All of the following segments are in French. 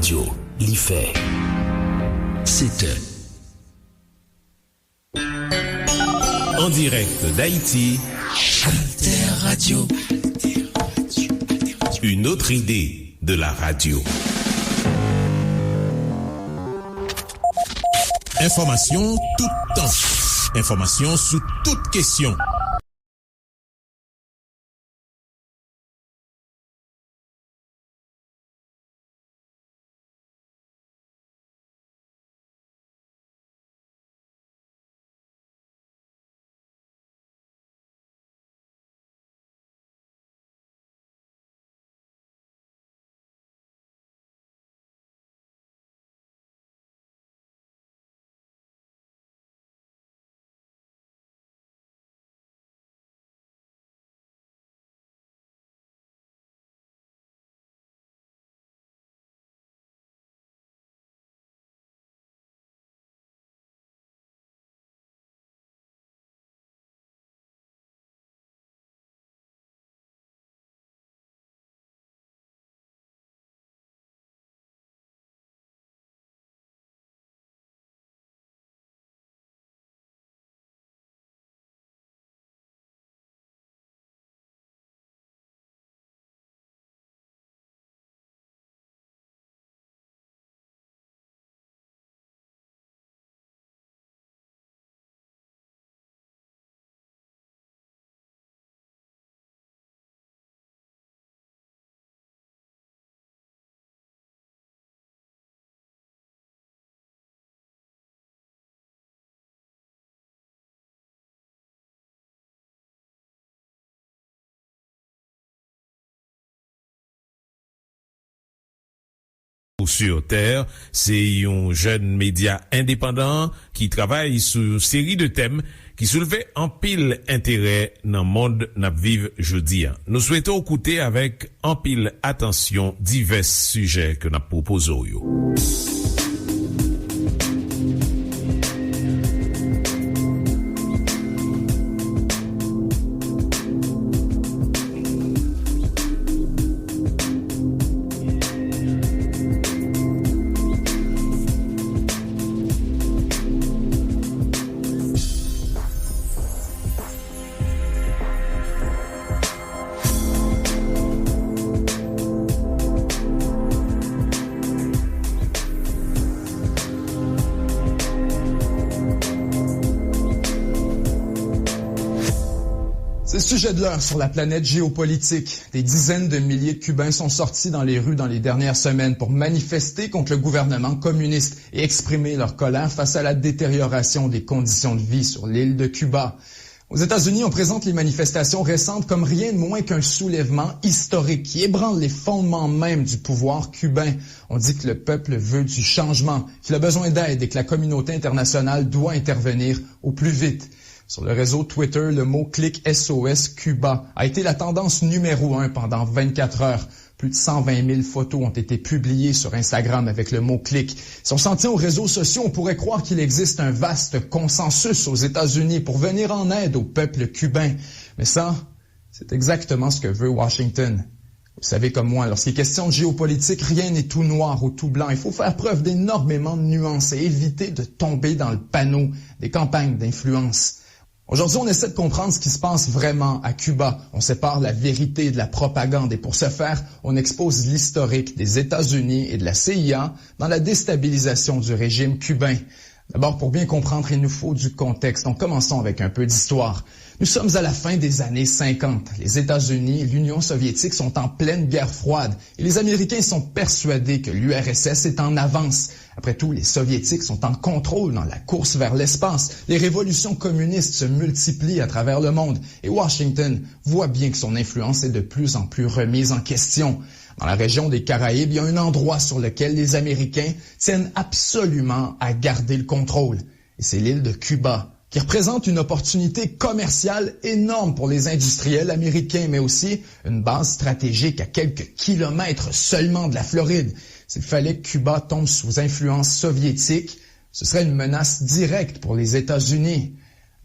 Radio, l'IFE. C'était en direct d'Haïti. Alter Radio. Une autre idée de la radio. Information tout temps. Information sous toutes questions. Sur Terre, c'est un jeune média indépendant qui travaille sur une série de thèmes qui soulevait en pile intérêt dans le monde n'a vive jeudi. Nous souhaitons écouter avec en pile attention divers sujets que nous proposons. Sujet de l'heure sur la planète géopolitique. Des dizaines de milliers de Cubains sont sortis dans les rues dans les dernières semaines pour manifester contre le gouvernement communiste et exprimer leur colère face à la détérioration des conditions de vie sur l'île de Cuba. Aux États-Unis, on présente les manifestations récentes comme rien de moins qu'un soulèvement historique qui ébranle les fondements mêmes du pouvoir cubain. On dit que le peuple veut du changement, qu'il a besoin d'aide et que la communauté internationale doit intervenir au plus vite. Sur le réseau Twitter, le mot-clic SOS Cuba a été la tendance numéro 1 pendant 24 heures. Plus de 120 000 photos ont été publiées sur Instagram avec le mot-clic. Si on s'en tient aux réseaux sociaux, on pourrait croire qu'il existe un vaste consensus aux États-Unis pour venir en aide au peuple cubain. Mais ça, c'est exactement ce que veut Washington. Vous savez comme moi, lorsqu'il est question de géopolitique, rien n'est tout noir ou tout blanc. Il faut faire preuve d'énormément de nuances et éviter de tomber dans le panneau des campagnes d'influence. Aujourd'hui, on essaie de comprendre ce qui se passe vraiment à Cuba. On sépare la vérité de la propagande et pour ce faire, on expose l'historique des États-Unis et de la CIA dans la déstabilisation du régime cubain. D'abord, pour bien comprendre, il nous faut du contexte. Donc, commençons avec un peu d'histoire. Nous sommes à la fin des années 50. Les États-Unis et l'Union soviétique sont en pleine guerre froide et les Américains sont persuadés que l'URSS est en avance. Après tout, les Soviétiques sont en contrôle dans la course vers l'espace. Les révolutions communistes se multiplient à travers le monde et Washington voit bien que son influence est de plus en plus remise en question. Dans la région des Caraïbes, il y a un endroit sur lequel les Américains tiennent absolument à garder le contrôle. Et c'est l'île de Cuba, qui représente une opportunité commerciale énorme pour les industriels américains, mais aussi une base stratégique à quelques kilomètres seulement de la Floride. S'il fallait que Cuba tombe sous influence soviétique, ce serait une menace directe pour les États-Unis.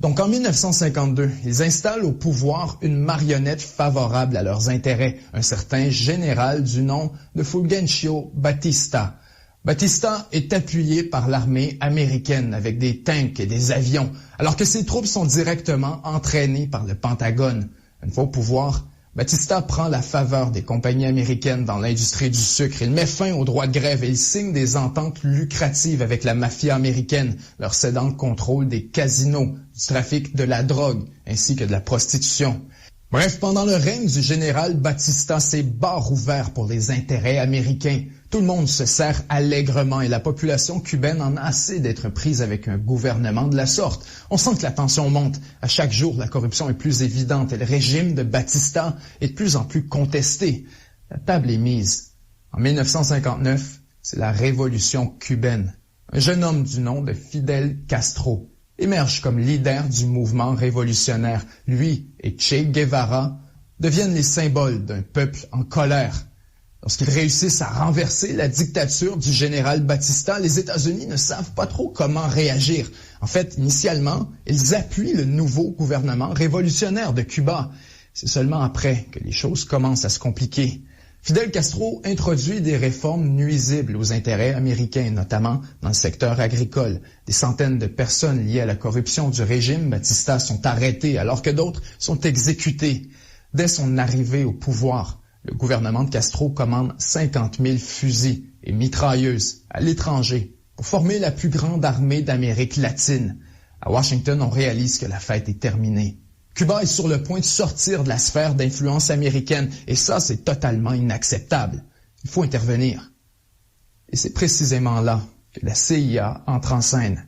Donc en 1952, ils installent au pouvoir une marionnette favorable à leurs intérêts, un certain général du nom de Fulgencio Batista. Batista est appuyé par l'armée américaine avec des tanks et des avions, alors que ses troupes sont directement entraînées par le Pentagone. Une fois au pouvoir, Batista prend la faveur des compagnies américaines dans l'industrie du sucre. Il met fin aux droits de grève et il signe des ententes lucratives avec la mafia américaine, leur cédant le contrôle des casinos, du trafic de la drogue ainsi que de la prostitution. Bref, pendant le règne du général Batista, c'est bar ouvert pour les intérêts américains. Tout le monde se sert allègrement et la population cubaine en a assez d'être prise avec un gouvernement de la sorte. On sent que la tension monte. À chaque jour, la corruption est plus évidente et le régime de Batista est de plus en plus contesté. La table est mise. En 1959, c'est la révolution cubaine. Un jeune homme du nom de Fidel Castro émerge comme leader du mouvement révolutionnaire. Lui et Che Guevara deviennent les symboles d'un peuple en colère. Lorsqu'ils réussissent à renverser la dictature du général Batista, les États-Unis ne savent pas trop comment réagir. En fait, initialement, ils appuient le nouveau gouvernement révolutionnaire de Cuba. C'est seulement après que les choses commencent à se compliquer. Fidel Castro introduit des réformes nuisibles aux intérêts américains, notamment dans le secteur agricole. Des centaines de personnes liées à la corruption du régime Batista sont arrêtées alors que d'autres sont exécutées. Dès son arrivée au pouvoir, le gouvernement de Castro commande 50 000 fusils et mitrailleuses à l'étranger pour former la plus grande armée d'Amérique latine. À Washington, on réalise que la fête est terminée. Cuba est sur le point de sortir de la sphère d'influence américaine et ça, c'est totalement inacceptable. Il faut intervenir. Et c'est précisément là que la CIA entre en scène.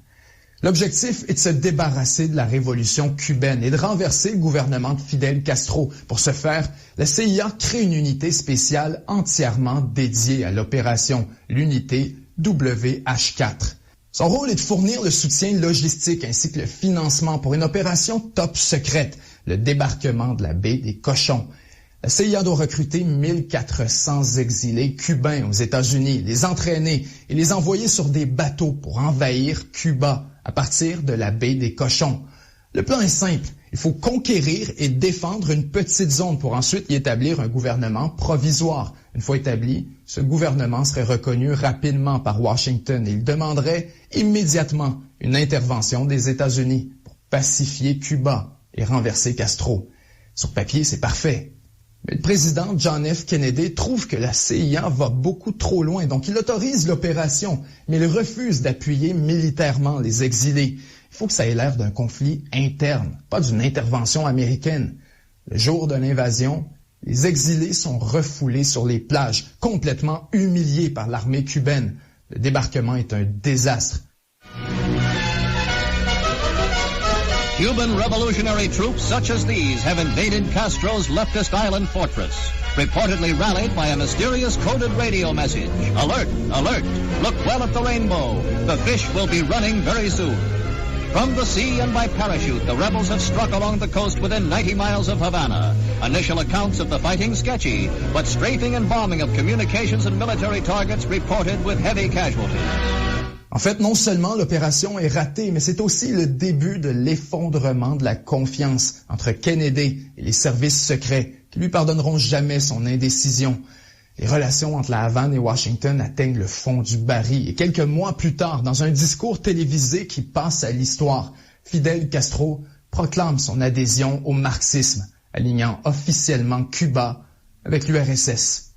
L'objectif est de se débarrasser de la révolution cubaine et de renverser le gouvernement de Fidel Castro. Pour ce faire, la CIA crée une unité spéciale entièrement dédiée à l'opération, l'unité WH4. Son rôle est de fournir le soutien logistique ainsi que le financement pour une opération top secrète, le débarquement de la baie des Cochons. La CIA doit recruter 1400 exilés cubains aux États-Unis, les entraîner et les envoyer sur des bateaux pour envahir Cuba à partir de la baie des Cochons. Le plan est simple. Il faut conquérir et défendre une petite zone pour ensuite y établir un gouvernement provisoire. Une fois établi, ce gouvernement serait reconnu rapidement par Washington et il demanderait immédiatement une intervention des États-Unis pour pacifier Cuba et renverser Castro. Sur papier, c'est parfait. Mais le président John F. Kennedy trouve que la CIA va beaucoup trop loin, donc il autorise l'opération, mais il refuse d'appuyer militairement les exilés. Il faut que ça ait l'air d'un conflit interne, pas d'une intervention américaine. Le jour de l'invasion, les exilés sont refoulés sur les plages, complètement humiliés par l'armée cubaine. Le débarquement est un désastre. Cuban revolutionary troops such as these have invaded Castro's leftist island fortress, reportedly rallied by a mysterious coded radio message. Alert! Alert! Look well at the rainbow. The fish will be running very soon. From the sea and by parachute, the rebels have struck along the coast within 90 miles of Havana. Initial accounts of the fighting sketchy, but strafing and bombing of communications and military targets reported with heavy casualties. En fait, non seulement l'opération est ratée, mais c'est aussi le début de l'effondrement de la confiance entre Kennedy et les services secrets qui lui pardonneront jamais son indécision. Les relations entre la Havane et Washington atteignent le fond du baril et quelques mois plus tard, dans un discours télévisé qui passe à l'histoire, Fidel Castro proclame son adhésion au marxisme, alignant officiellement Cuba avec l'URSS.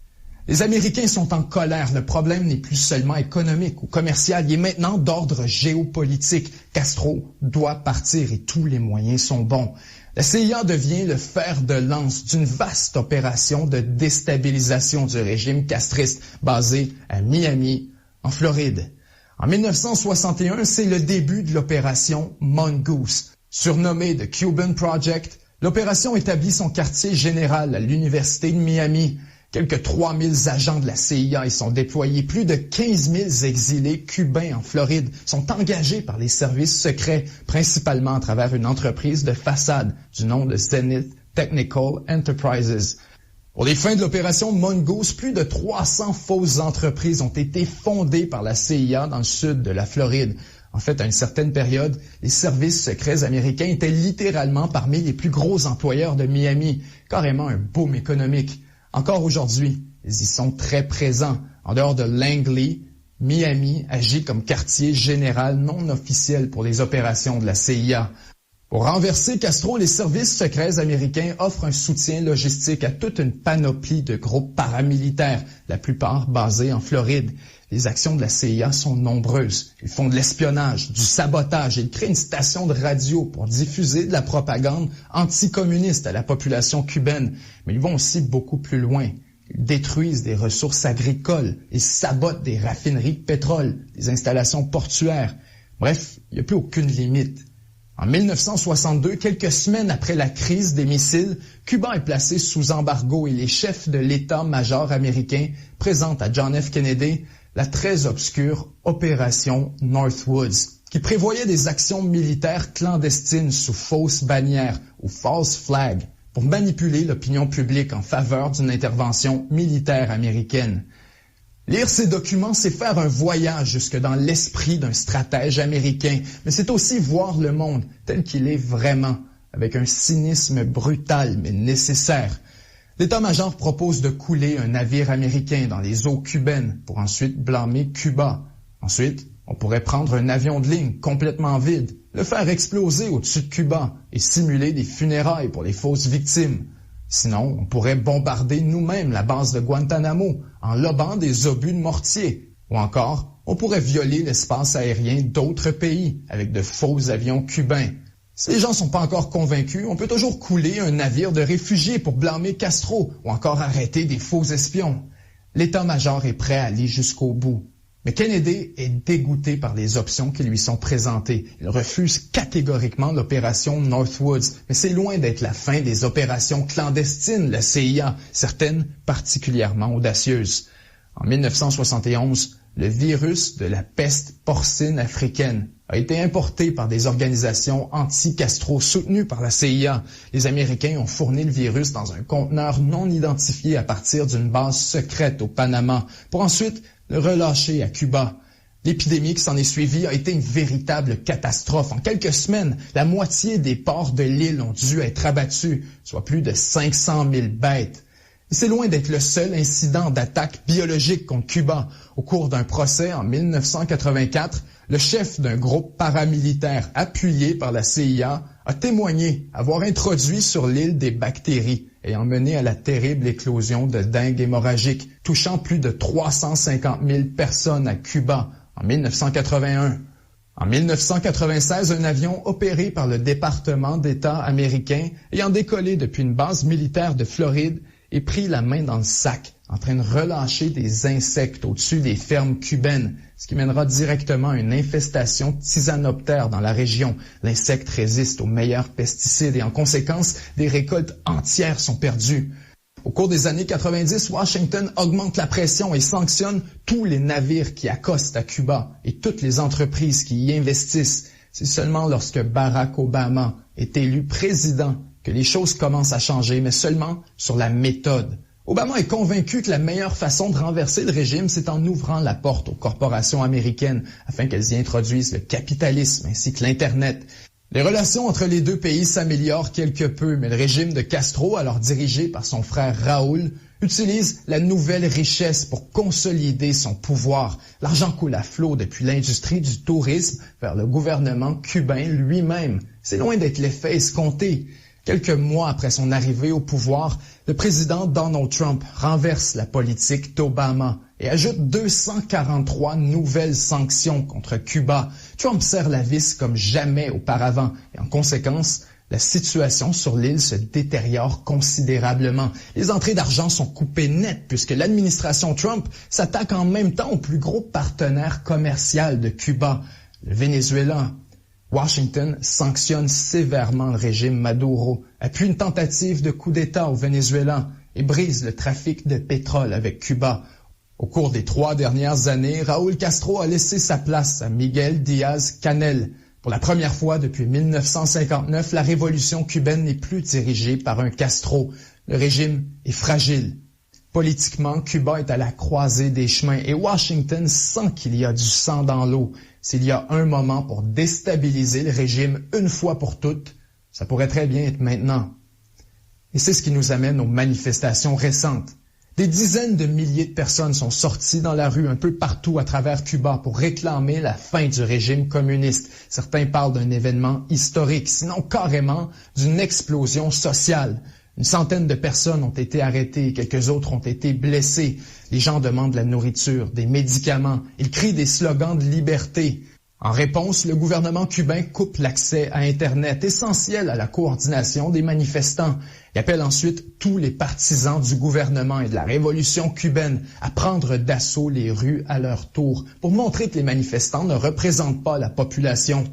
Les Américains sont en colère. Le problème n'est plus seulement économique ou commercial, il est maintenant d'ordre géopolitique. Castro doit partir et tous les moyens sont bons. La CIA devient le fer de lance d'une vaste opération de déstabilisation du régime castriste basé à Miami, en Floride. En 1961, c'est le début de l'opération Mongoose. Surnommée The Cuban Project, l'opération établit son quartier général à l'Université de Miami. Quelques 3000 agents de la CIA y sont déployés. Plus de 15 000 exilés cubains en Floride sont engagés par les services secrets, principalement à travers une entreprise de façade du nom de Zenith Technical Enterprises. Pour les fins de l'opération Mongoose, plus de 300 fausses entreprises ont été fondées par la CIA dans le sud de la Floride. En fait, à une certaine période, les services secrets américains étaient littéralement parmi les plus gros employeurs de Miami. Carrément un boom économique. Encore aujourd'hui, ils y sont très présents. En dehors de Langley, Miami agit comme quartier général non officiel pour les opérations de la CIA. Pour renverser Castro, les services secrets américains offrent un soutien logistique à toute une panoplie de groupes paramilitaires, la plupart basés en Floride. Les actions de la CIA sont nombreuses. Ils font de l'espionnage, du sabotage. Ils créent une station de radio pour diffuser de la propagande anticommuniste à la population cubaine. Mais ils vont aussi beaucoup plus loin. Ils détruisent des ressources agricoles. Ils sabotent des raffineries de pétrole, des installations portuaires. Bref, il n'y a plus aucune limite. En 1962, quelques semaines après la crise des missiles, Cuba est placé sous embargo et les chefs de l'état-major américain présentent à John F. Kennedy la très obscure Opération Northwoods, qui prévoyait des actions militaires clandestines sous fausses bannières ou false flags pour manipuler l'opinion publique en faveur d'une intervention militaire américaine. Lire ces documents, c'est faire un voyage jusque dans l'esprit d'un stratège américain, mais c'est aussi voir le monde tel qu'il est vraiment, avec un cynisme brutal mais nécessaire. L'état-major propose de couler un navire américain dans les eaux cubaines pour ensuite blâmer Cuba. Ensuite, on pourrait prendre un avion de ligne complètement vide, le faire exploser au-dessus de Cuba et simuler des funérailles pour les fausses victimes. Sinon, on pourrait bombarder nous-mêmes la base de Guantanamo en lobant des obus de mortier. Ou encore, on pourrait violer l'espace aérien d'autres pays avec de faux avions cubains. Si les gens ne sont pas encore convaincus, on peut toujours couler un navire de réfugiés pour blâmer Castro ou encore arrêter des faux espions. L'état-major est prêt à aller jusqu'au bout. Mais Kennedy est dégoûté par les options qui lui sont présentées. Il refuse catégoriquement l'opération Northwoods, mais c'est loin d'être la fin des opérations clandestines de la CIA, certaines particulièrement audacieuses. En 1971, le virus de la peste porcine africaine a été importé par des organisations anti-Castro soutenues par la CIA. Les Américains ont fourni le virus dans un conteneur non identifié à partir d'une base secrète au Panama, pour ensuite le relâcher à Cuba. L'épidémie qui s'en est suivie a été une véritable catastrophe. En quelques semaines, la moitié des ports de l'île ont dû être abattus, soit plus de 500 000 bêtes. Et c'est loin d'être le seul incident d'attaque biologique contre Cuba. Au cours d'un procès en 1984, le chef d'un groupe paramilitaire appuyé par la CIA a témoigné avoir introduit sur l'île des bactéries ayant mené à la terrible éclosion de dengue hémorragique, touchant plus de 350 000 personnes à Cuba en 1981. En 1996, un avion opéré par le département d'État américain ayant décollé depuis une base militaire de Floride et pris la main dans le sac, en train de relâcher des insectes au-dessus des fermes cubaines, ce qui mènera directement à une infestation de tisanoptères dans la région. L'insecte résiste aux meilleurs pesticides et en conséquence, des récoltes entières sont perdues. Au cours des années 90, Washington augmente la pression et sanctionne tous les navires qui accostent à Cuba et toutes les entreprises qui y investissent. C'est seulement lorsque Barack Obama est élu président que les choses commencent à changer, mais seulement sur la méthode. Obama est convaincu que la meilleure façon de renverser le régime, c'est en ouvrant la porte aux corporations américaines afin qu'elles y introduisent le capitalisme ainsi que l'Internet. Les relations entre les deux pays s'améliorent quelque peu, mais le régime de Castro, alors dirigé par son frère Raúl, utilise la nouvelle richesse pour consolider son pouvoir. L'argent coule à flot depuis l'industrie du tourisme vers le gouvernement cubain lui-même. C'est loin d'être l'effet escompté. Quelques mois après son arrivée au pouvoir, le président Donald Trump renverse la politique d'Obama et ajoute 243 nouvelles sanctions contre Cuba. Trump serre la vis comme jamais auparavant et en conséquence, la situation sur l'île se détériore considérablement. Les entrées d'argent sont coupées net puisque l'administration Trump s'attaque en même temps au plus gros partenaire commercial de Cuba, le Venezuela. Washington sanctionne sévèrement le régime Maduro, appuie une tentative de coup d'État au Venezuela et brise le trafic de pétrole avec Cuba. Au cours des 3 dernières années, Raúl Castro a laissé sa place à Miguel Díaz-Canel. Pour la première fois depuis 1959, la révolution cubaine n'est plus dirigée par un Castro. Le régime est fragile. Politiquement, Cuba est à la croisée des chemins et Washington sent qu'il y a du sang dans l'eau. S'il y a un moment pour déstabiliser le régime une fois pour toutes, ça pourrait très bien être maintenant. Et c'est ce qui nous amène aux manifestations récentes. Des dizaines de milliers de personnes sont sorties dans la rue un peu partout à travers Cuba pour réclamer la fin du régime communiste. Certains parlent d'un événement historique, sinon carrément d'une explosion sociale. Une centaine de personnes ont été arrêtées, quelques autres ont été blessées. Les gens demandent de la nourriture, des médicaments. Ils crient des slogans de liberté. En réponse, le gouvernement cubain coupe l'accès à Internet, essentiel à la coordination des manifestants. Il appelle ensuite tous les partisans du gouvernement et de la révolution cubaine à prendre d'assaut les rues à leur tour pour montrer que les manifestants ne représentent pas la population.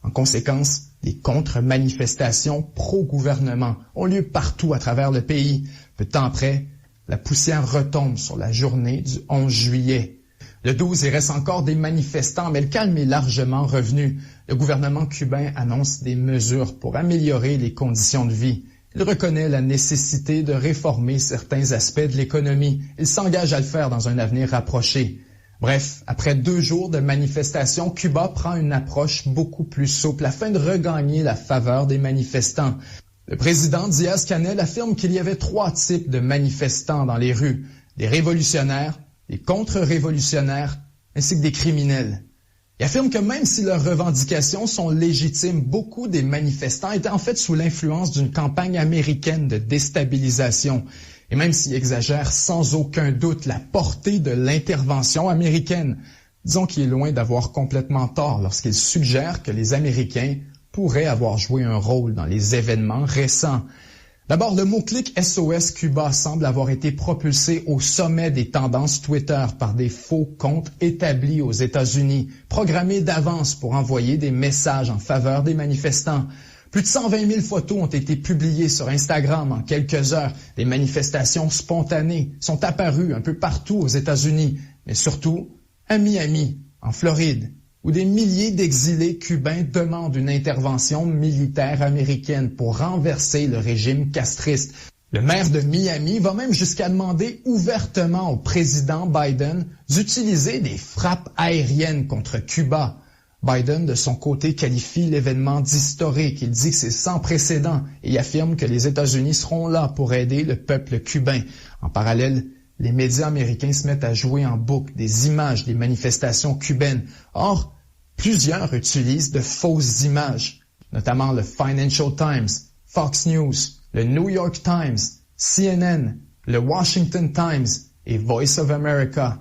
En conséquence, des contre-manifestations pro-gouvernement ont lieu partout à travers le pays. Peu de temps après, la poussière retombe sur la journée du 11 juillet. Le 12, il reste encore des manifestants, mais le calme est largement revenu. Le gouvernement cubain annonce des mesures pour améliorer les conditions de vie. Il reconnaît la nécessité de réformer certains aspects de l'économie. Il s'engage à le faire dans un avenir rapproché. Bref, après 2 jours de manifestations, Cuba prend une approche beaucoup plus souple afin de regagner la faveur des manifestants. Le président Díaz-Canel affirme qu'il y avait 3 types de manifestants dans les rues, des révolutionnaires, des contre-révolutionnaires ainsi que des criminels. Il affirme que même si leurs revendications sont légitimes, beaucoup des manifestants étaient en fait sous l'influence d'une campagne américaine de déstabilisation. Et même s'il exagère sans aucun doute la portée de l'intervention américaine, disons qu'il est loin d'avoir complètement tort lorsqu'il suggère que les Américains pourraient avoir joué un rôle dans les événements récents. D'abord, le mot-clic SOS Cuba semble avoir été propulsé au sommet des tendances Twitter par des faux comptes établis aux États-Unis, programmés d'avance pour envoyer des messages en faveur des manifestants. Plus de 120 000 photos ont été publiées sur Instagram en quelques heures. Des manifestations spontanées sont apparues un peu partout aux États-Unis, mais surtout à Miami, en Floride, où des milliers d'exilés cubains demandent une intervention militaire américaine pour renverser le régime castriste. Le maire de Miami va même jusqu'à demander ouvertement au président Biden d'utiliser des frappes aériennes contre Cuba. Biden, de son côté, qualifie l'événement d'historique. Il dit que c'est sans précédent et affirme que les États-Unis seront là pour aider le peuple cubain. En parallèle, les médias américains se mettent à jouer en boucle des images des manifestations cubaines. Or, plusieurs utilisent de fausses images, notamment le Financial Times, Fox News, le New York Times, CNN, le Washington Times et Voice of America.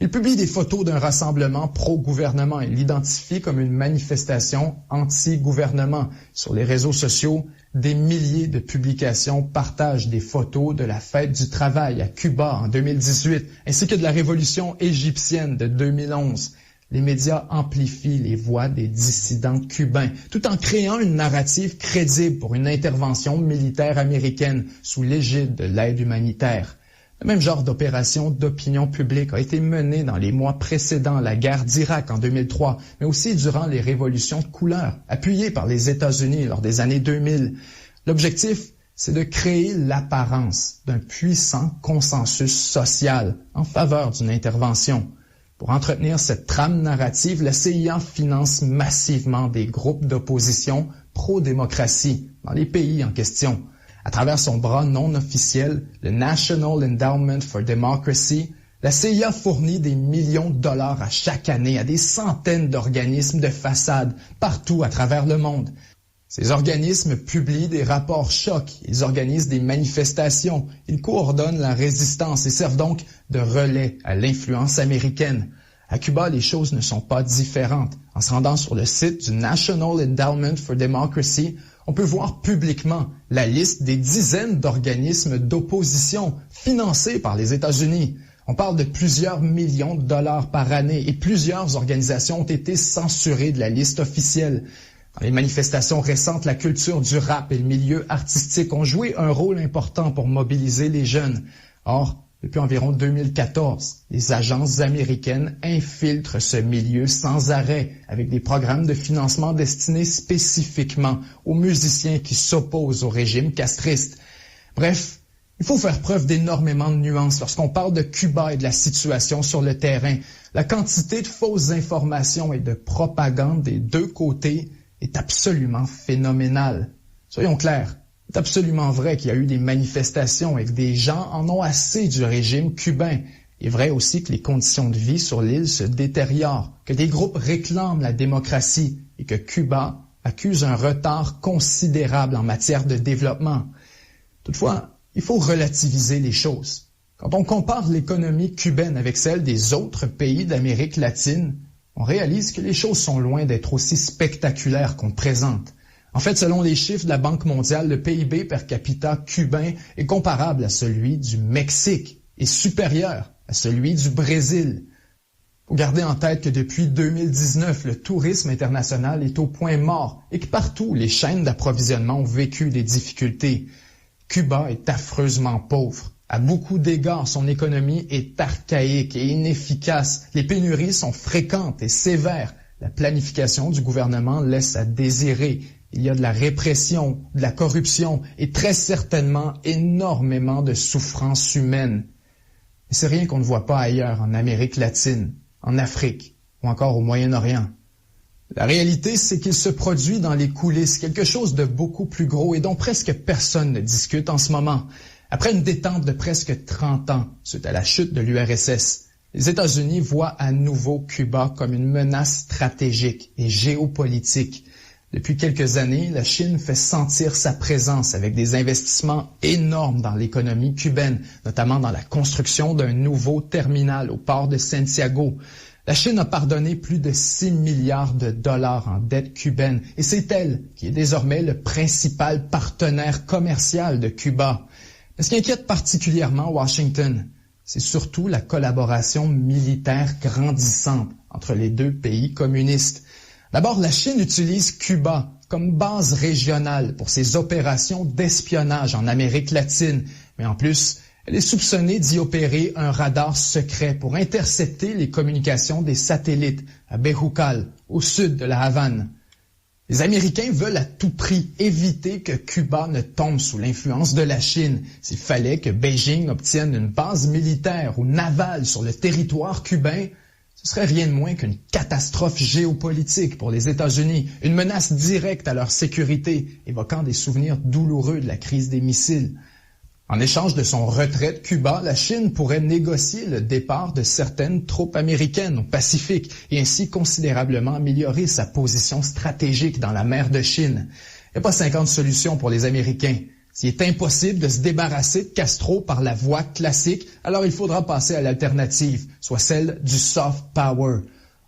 Il publie des photos d'un rassemblement pro-gouvernement et l'identifie comme une manifestation anti-gouvernement. Sur les réseaux sociaux, des milliers de publications partagent des photos de la fête du travail à Cuba en 2018, ainsi que de la révolution égyptienne de 2011. Les médias amplifient les voix des dissidents cubains, tout en créant une narrative crédible pour une intervention militaire américaine sous l'égide de l'aide humanitaire. Le même genre d'opération d'opinion publique a été menée dans les mois précédant la guerre d'Irak en 2003, mais aussi durant les révolutions de couleur, appuyées par les États-Unis lors des années 2000. L'objectif, c'est de créer l'apparence d'un puissant consensus social en faveur d'une intervention. Pour entretenir cette trame narrative, la CIA finance massivement des groupes d'opposition pro-démocratie dans les pays en question. À travers son bras non officiel, le National Endowment for Democracy, la CIA fournit des millions de dollars à chaque année à des centaines d'organismes de façade partout à travers le monde. Ces organismes publient des rapports chocs, ils organisent des manifestations, ils coordonnent la résistance et servent donc de relais à l'influence américaine. À Cuba, les choses ne sont pas différentes. En se rendant sur le site du National Endowment for Democracy, on peut voir publiquement la liste des dizaines d'organismes d'opposition financés par les États-Unis. On parle de plusieurs millions de dollars par année et plusieurs organisations ont été censurées de la liste officielle. Dans les manifestations récentes, la culture du rap et le milieu artistique ont joué un rôle important pour mobiliser les jeunes. Or, depuis environ 2014, les agences américaines infiltrent ce milieu sans arrêt avec des programmes de financement destinés spécifiquement aux musiciens qui s'opposent au régime castriste. Bref, il faut faire preuve d'énormément de nuances lorsqu'on parle de Cuba et de la situation sur le terrain. La quantité de fausses informations et de propagande des deux côtés est absolument phénoménale. Soyons clairs, C'est absolument vrai qu'il y a eu des manifestations et que des gens en ont assez du régime cubain. Il est vrai aussi que les conditions de vie sur l'île se détériorent, que des groupes réclament la démocratie et que Cuba accuse un retard considérable en matière de développement. Toutefois, il faut relativiser les choses. Quand on compare l'économie cubaine avec celle des autres pays d'Amérique latine, on réalise que les choses sont loin d'être aussi spectaculaires qu'on présente. En fait, selon les chiffres de la Banque mondiale, le PIB per capita cubain est comparable à celui du Mexique et supérieur à celui du Brésil. Il faut garder en tête que depuis 2019, le tourisme international est au point mort et que partout, les chaînes d'approvisionnement ont vécu des difficultés. Cuba est affreusement pauvre. À beaucoup d'égards, son économie est archaïque et inefficace. Les pénuries sont fréquentes et sévères. La planification du gouvernement laisse à désirer. Il y a de la répression, de la corruption et très certainement énormément de souffrances humaines. Et c'est rien qu'on ne voit pas ailleurs, en Amérique latine, en Afrique ou encore au Moyen-Orient. La réalité, c'est qu'il se produit dans les coulisses quelque chose de beaucoup plus gros et dont presque personne ne discute en ce moment. Après une détente de presque 30 ans suite à la chute de l'URSS, les États-Unis voient à nouveau Cuba comme une menace stratégique et géopolitique. Depuis quelques années, la Chine fait sentir sa présence avec des investissements énormes dans l'économie cubaine, notamment dans la construction d'un nouveau terminal au port de Santiago. La Chine a pardonné plus de 6 milliards de dollars en dette cubaine et c'est elle qui est désormais le principal partenaire commercial de Cuba. Mais ce qui inquiète particulièrement Washington, c'est surtout la collaboration militaire grandissante entre les deux pays communistes. D'abord, la Chine utilise Cuba comme base régionale pour ses opérations d'espionnage en Amérique latine, mais en plus, elle est soupçonnée d'y opérer un radar secret pour intercepter les communications des satellites à Bejucal, au sud de la Havane. Les Américains veulent à tout prix éviter que Cuba ne tombe sous l'influence de la Chine. S'il fallait que Beijing obtienne une base militaire ou navale sur le territoire cubain, ce serait rien de moins qu'une catastrophe géopolitique pour les États-Unis, une menace directe à leur sécurité, évoquant des souvenirs douloureux de la crise des missiles. En échange de son retrait de Cuba, la Chine pourrait négocier le départ de certaines troupes américaines au Pacifique et ainsi considérablement améliorer sa position stratégique dans la mer de Chine. Il n'y a pas 50 solutions pour les Américains. S'il est impossible de se débarrasser de Castro par la voie classique, alors il faudra passer à l'alternative, soit celle du soft power.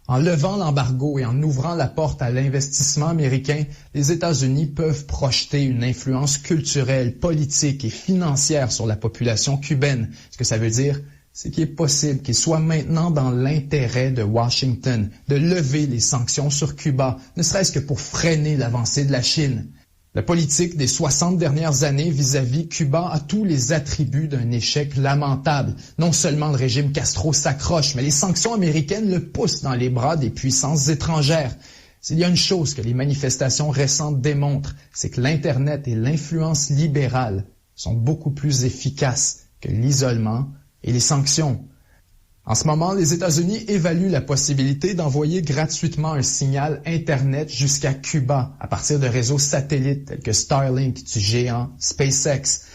En levant l'embargo et en ouvrant la porte à l'investissement américain, les États-Unis peuvent projeter une influence culturelle, politique et financière sur la population cubaine. Ce que ça veut dire, c'est qu'il est possible qu'il soit maintenant dans l'intérêt de Washington de lever les sanctions sur Cuba, ne serait-ce que pour freiner l'avancée de la Chine. La politique des 60 dernières années vis-à-vis Cuba a tous les attributs d'un échec lamentable. Non seulement le régime Castro s'accroche, mais les sanctions américaines le poussent dans les bras des puissances étrangères. S'il y a une chose que les manifestations récentes démontrent, c'est que l'Internet et l'influence libérale sont beaucoup plus efficaces que l'isolement et les sanctions. En ce moment, les États-Unis évaluent la possibilité d'envoyer gratuitement un signal Internet jusqu'à Cuba à partir de réseaux satellites tels que Starlink du géant SpaceX.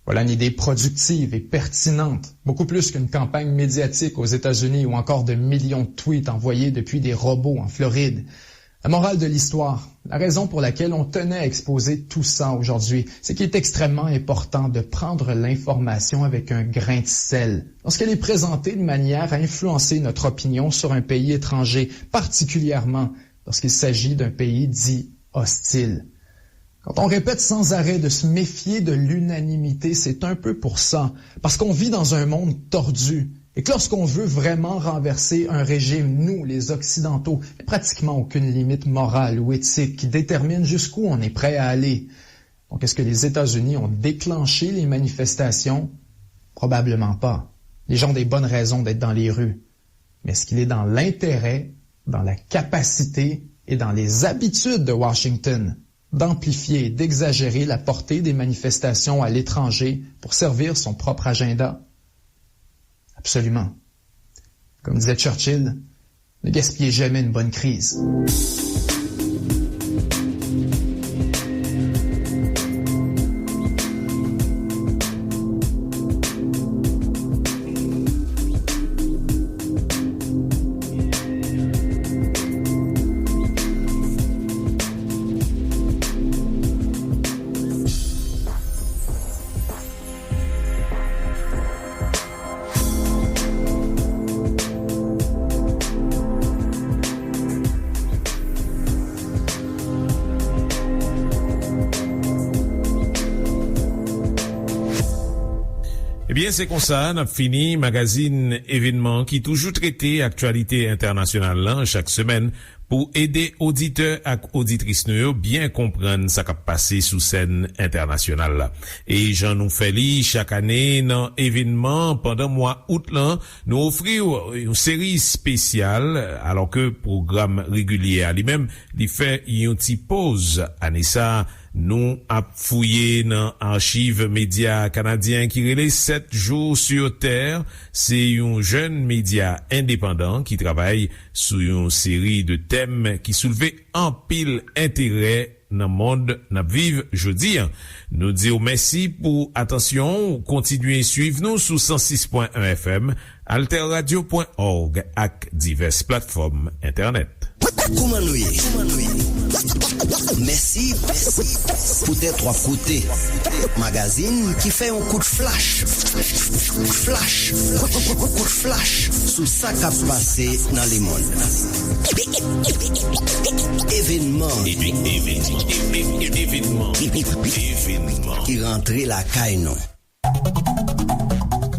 Voilà une idée productive et pertinente, beaucoup plus qu'une campagne médiatique aux États-Unis ou encore de millions de tweets envoyés depuis des robots en Floride. La morale de l'histoire, la raison pour laquelle on tenait à exposer tout ça aujourd'hui, c'est qu'il est extrêmement important de prendre l'information avec un grain de sel lorsqu'elle est présentée de manière à influencer notre opinion sur un pays étranger, particulièrement lorsqu'il s'agit d'un pays dit hostile. Quand on répète sans arrêt de se méfier de l'unanimité, c'est un peu pour ça, parce qu'on vit dans un monde tordu. Et que lorsqu'on veut vraiment renverser un régime, nous, les Occidentaux, il n'y a pratiquement aucune limite morale ou éthique qui détermine jusqu'où on est prêt à aller. Donc, est-ce que les États-Unis ont déclenché les manifestations? Probablement pas. Les gens ont des bonnes raisons d'être dans les rues. Mais est-ce qu'il est dans l'intérêt, dans la capacité et dans les habitudes de Washington d'amplifier et d'exagérer la portée des manifestations à l'étranger pour servir son propre agenda? Absolument. Comme disait Churchill, ne gaspillez jamais une bonne crise. Eh bien, c'est comme ça, n'a fini magazine événement qui toujours traité actualité internationale là, chaque semaine pour aider auditeurs et auditrices nous bien comprendre ce qui a passé sous scène internationale là. Et j'en nous fait li chaque année dans événement pendant mois août là, nous offrir une série spéciale alors que programme régulier à lui-même, il fait une petite pause année ça. Nous a fouillé dans archives médias canadiens qui relaient 7 jours sur Terre. C'est un jeune média indépendant qui travaille sur une série de thèmes qui soulevaient en pile intérêt dans le monde n'a vive jeudi. Nous disons merci pour attention, continuez à suivre nous sur 106.1 FM, alterradio.org ak diverses plateformes internet. Koumanouye. Merci pour tes 3 côtés. Magazine qui fait un coup de flash. Coup de flash sous ça qui a passé dans le monde. Événement qui rentrait la caille non.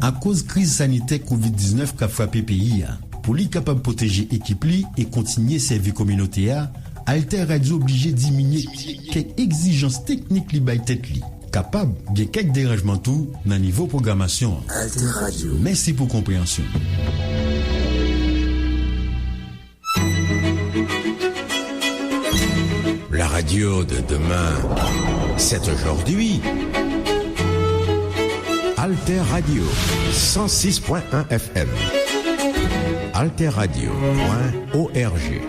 À cause crise sanitaire COVID-19 qui a frappé pays, pour lui capable de protéger l'équipe et continuer servir communautaire, Alter Radio obligé de diminuer quelques exigences techniques li bay tête li. Capable de quelques dérangements tout dans niveau programmation. Alter Radio. Merci pour compréhension. La radio de demain, c'est aujourd'hui. Alter Radio, 106.1 FM. alterradio.org.